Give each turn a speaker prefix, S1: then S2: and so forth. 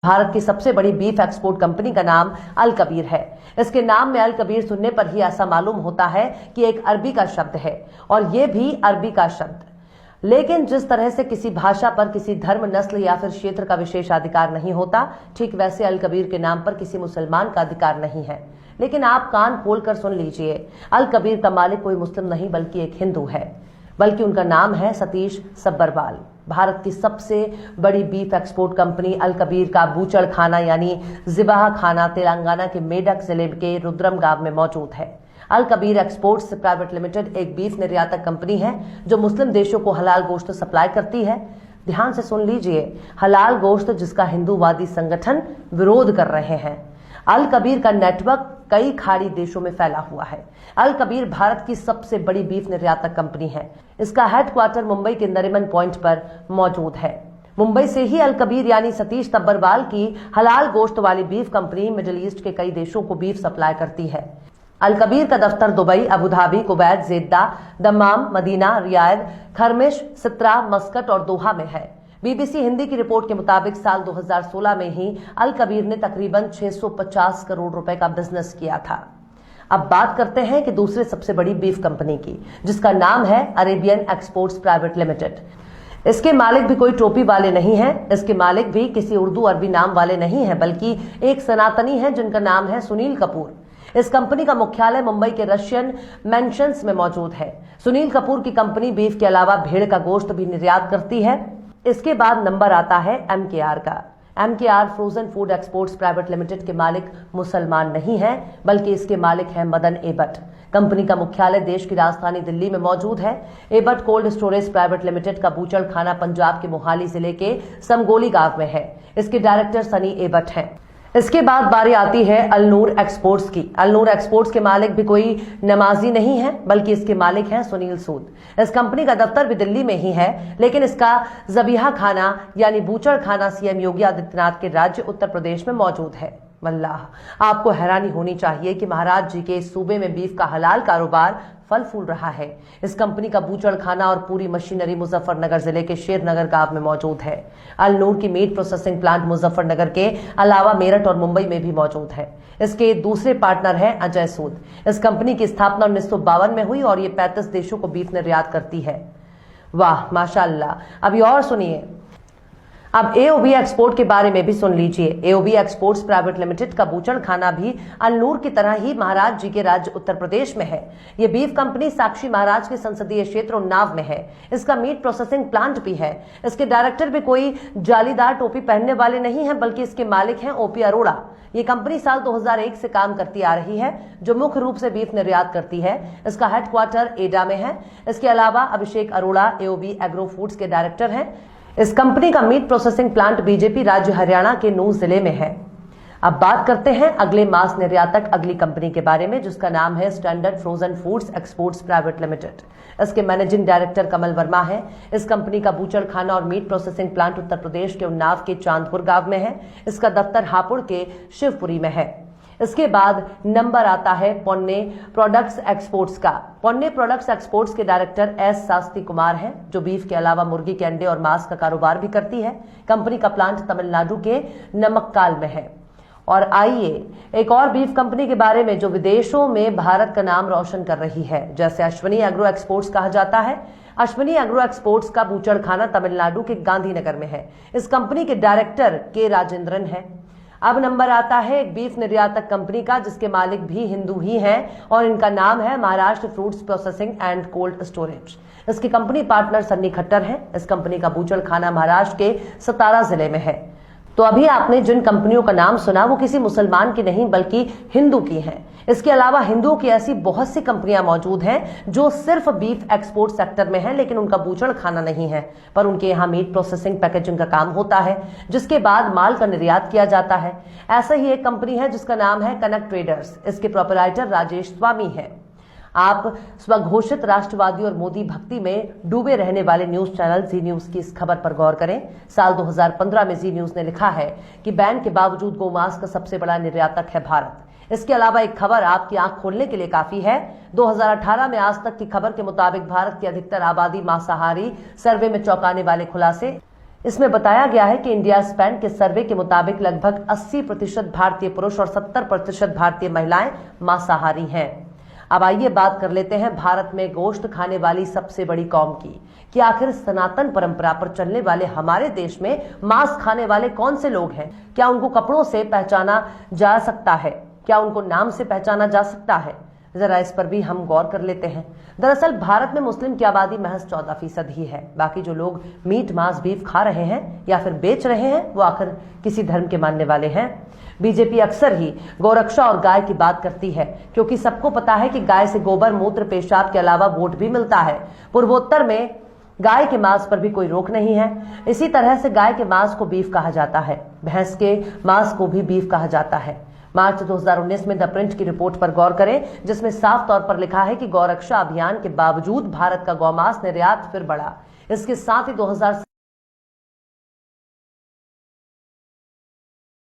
S1: भारत की सबसे बड़ी बीफ एक्सपोर्ट कंपनी का नाम अल कबीर है। इसके नाम में अल कबीर सुनने पर ही ऐसा मालूम होता है कि एक अरबी का शब्द है और यह भी अरबी का शब्द। लेकिन जिस तरह से किसी भाषा पर किसी धर्म, नस्ल या फिर क्षेत्र का विशेषाधिकार नहीं होता, ठीक वैसे अल कबीर के नाम पर किसी मुसलमान का अधिकार नहीं है। लेकिन आप कान खोलकर सुन लीजिए, अल कबीर का मालिक कोई मुस्लिम नहीं बल्कि एक हिंदू है, बल्कि उनका नाम है सतीश सब्बरवाल। भारत की सबसे बड़ी बीफ एक्सपोर्ट कंपनी अल कबीर का बूचड़ खाना यानी ज़िबाह खाना तेलंगाना के मेडक जिले के रुद्रम गांव में मौजूद है। अल कबीर एक्सपोर्ट्स प्राइवेट लिमिटेड एक बीफ निर्यातक कंपनी है जो मुस्लिम देशों को हलाल गोश्त सप्लाई करती है। ध्यान से सुन लीजिए, हलाल गोश्त जिसका हिंदूवादी संगठन विरोध कर रहे हैं। अल कबीर का नेटवर्क कई खाड़ी देशों में फैला हुआ है। अल कबीर भारत की सबसे बड़ी बीफ निर्यातक कंपनी है। इसका हेडक्वार्टर मुंबई के नरीमन पॉइंट पर मौजूद है। मुंबई से ही अल कबीर यानी सतीश सब्बरवाल की हलाल गोश्त वाली बीफ कंपनी मिडिल ईस्ट के कई देशों को बीफ सप्लाई करती है। अल कबीर का दफ्तर दुबई, अबू धाबी, कुवैत, जेद्दा, दम्माम, मदीना, रियाद, खरमिश, सित्रा, मस्कट और दोहा में है। बीबीसी हिंदी की रिपोर्ट के मुताबिक साल 2016 में ही अल कबीर ने तकरीबन 650 करोड़ रुपए का बिजनेस किया था। अब बात करते हैं कि दूसरे सबसे बड़ी बीफ कंपनी की, जिसका नाम है अरेबियन एक्सपोर्ट्स प्राइवेट लिमिटेड। इसके मालिक भी कोई टोपी वाले नहीं हैं। इसके मालिक भी किसी उर्दू अरबी नाम वाले नहीं हैं, बल्कि एक सनातनी है जिनका नाम है सुनील कपूर। इस कंपनी का मुख्यालय मुंबई के रशियन मेंशन्स में मौजूद है। सुनील कपूर की कंपनी बीफ के अलावा भेड़ का गोश्त भी निर्यात करती है। इसके बाद नंबर आता है एमकेआर का। MKR frozen food exports private limited के मालिक मुसलमान नहीं हैं, बल्कि इसके मालिक हैं मदन एबट। कंपनी का मुख्यालय देश की राजधानी दिल्ली में मौजूद है। Abbott cold storage private limited का बूचड़ खाना पंजाब के मोहाली जिले के समगोली गांव में है। इसके डायरेक्टर सनी एबट हैं। इसके बाद बारी आती है अलनूर एक्सपोर्ट्स की। अलनूर एक्सपोर्ट्स के मालिक भी कोई नमाजी नहीं है, बल्कि इसके मालिक हैं सुनील सूद। इस कंपनी का दफ्तर भी दिल्ली में ही है, लेकिन इसका ज़बीहा खाना यानी बूचड़ खाना सीएम योगी आदित्यनाथ के राज्य उत्तर प्रदेश में मौजूद है। वल्लाह, आपको हैरानी होनी चाहिए कि महाराज जी के इस सूबे में बीफ का हलाल कारोबार फल फूल रहा है। इस कंपनी का बूचड़ खाना और पूरी मशीनरी मुजफ्फरनगर जिले के शेरनगर गांव में मौजूद है। अलनूर की मीट प्रोसेसिंग प्लांट मुजफ्फरनगर के अलावा मेरठ और मुंबई में भी मौजूद है। इसके दूसरे पार्टनर हैं अजय सूद। इस कंपनी की स्थापना 1952 में हुई और ये 35 देशों को बीफ निर्यात करती है। वाह माशाअल्लाह। अभी और सुनिए, अब एओबी एक्सपोर्ट के बारे में भी सुन लीजिए। एओबी एक्सपोर्ट्स प्राइवेट लिमिटेड का बूचड़ खाना भी अलनूर की तरह ही महाराज जी के राज्य उत्तर प्रदेश में है। ये बीफ कंपनी साक्षी महाराज के संसदीय क्षेत्र उन्नाव में है। इसका मीट प्रोसेसिंग प्लांट भी है। इसके डायरेक्टर भी कोई जालीदार टोपी पहनने वाले नहीं है, बल्कि इसके मालिक हैं ओपी अरोड़ा। ये कंपनी साल 2001 से काम करती आ रही है, जो मुख्य रूप से बीफ निर्यात करती है। इसका हेडक्वार्टर एडा में है। इसके अलावा अभिषेक अरोड़ा एओबी एग्रो फूड्स के डायरेक्टर हैं। इस कंपनी का मीट प्रोसेसिंग प्लांट बीजेपी राज्य हरियाणा के नूह जिले में है। अब बात करते हैं अगले मांस निर्यातक अगली कंपनी के बारे में, जिसका नाम है standard frozen foods exports private limited. इसके मैनेजिंग डायरेक्टर कमल वर्मा है। इस कंपनी का बूचड़ खाना और meat processing plant Uttar Pradesh के उन्नाव के चांदपुर गांव में है। इसका दफ्तर हापुड़ के शिवपुरी में है। इसके बाद नंबर आता है पोन्ने प्रोडक्ट्स एक्सपोर्ट्स का। पोन्ने प्रोडक्ट्स एक्सपोर्ट्स के डायरेक्टर एस शास्त्री कुमार हैं, जो बीफ के अलावा मुर्गी के अंडे और मांस का कारोबार भी करती है। कंपनी का प्लांट तमिलनाडु के नमक्काल में है। और आइए एक और बीफ कंपनी के बारे में जो विदेशों में भारत का नाम रोशन कर रही है, जैसे अश्विनी एग्रो एक्सपोर्ट्स कहा जाता है। अश्विनी एग्रो एक्सपोर्ट्स का बूचड़ खाना तमिलनाडु के गांधीनगर में है। इस कंपनी के डायरेक्टर के राजेंद्रन है। अब नंबर आता है एक बीफ निर्यातक कंपनी का, जिसके मालिक भी हिंदू ही हैं और इनका नाम है Maharashtra fruits processing and cold storage. इसकी कंपनी पार्टनर सन्नी खट्टर है। इस कंपनी का बूचड़ खाना महाराष्ट्र के सतारा जिले में है। तो अभी आपने जिन कंपनियों का नाम सुना वो किसी मुसलमान की नहीं बल्कि हिंदू की हैं। इसके अलावा हिंदुओं की ऐसी बहुत सी कंपनियां मौजूद हैं जो सिर्फ बीफ एक्सपोर्ट सेक्टर में हैं, लेकिन उनका बूचड़ खाना नहीं है, पर उनके यहाँ मीट प्रोसेसिंग पैकेजिंग का काम होता है, जिसके बाद माल का निर्यात किया जाता है। ऐसा ही एक कंपनी है जिसका नाम है कनक ट्रेडर्स। इसके प्रोपराइटर राजेश स्वामी है। आप स्वघोषित राष्ट्रवादी और मोदी भक्ति में डूबे रहने वाले न्यूज चैनल जी न्यूज की इस खबर पर गौर करें। साल 2015 में जी न्यूज ने लिखा है कि बैन के बावजूद गोमांस का सबसे बड़ा निर्यातक है भारत। इसके अलावा एक खबर आपकी आंख खोलने के लिए काफी है। 2018 में आज तक की खबर के मुताबिक भारत की अधिकतर आबादी मांसाहारी, सर्वे में चौंकाने वाले खुलासे। इसमें बताया गया है कि इंडिया स्पैन के सर्वे के मुताबिक लगभग 80% भारतीय पुरुष और 70% भारतीय महिलाएं मांसाहारी हैं। अब आइए बात कर लेते हैं भारत में गोश्त खाने वाली सबसे बड़ी कौम की, कि आखिर सनातन परंपरा पर चलने वाले हमारे देश में मांस खाने वाले कौन से लोग हैं। क्या उनको कपड़ों से पहचाना जा सकता है? क्या उनको नाम से पहचाना जा सकता है? जरा इस पर भी हम गौर कर लेते हैं। दरअसल भारत में मुस्लिम की आबादी महज 14% ही है। बाकी जो लोग मीट मांस बीफ खा रहे हैं या फिर बेच रहे हैं वो आखिर किसी धर्म के मानने वाले हैं। बीजेपी अक्सर ही गौरक्षा और गाय की बात करती है, क्योंकि सबको पता है कि गाय से गोबर मूत्र पेशाब के अलावा वोट भी मिलता है। पूर्वोत्तर में गाय के मांस पर भी कोई रोक नहीं है। इसी तरह से गाय के मांस को बीफ कहा जाता है, भैंस के मांस को भी बीफ कहा जाता है। मार्च 2019 में द प्रिंट की रिपोर्ट पर गौर करें, जिसमें साफ तौर पर लिखा है कि गौरक्षा अभियान के बावजूद भारत का गौमांस निर्यात फिर बढ़ा। इसके साथ ही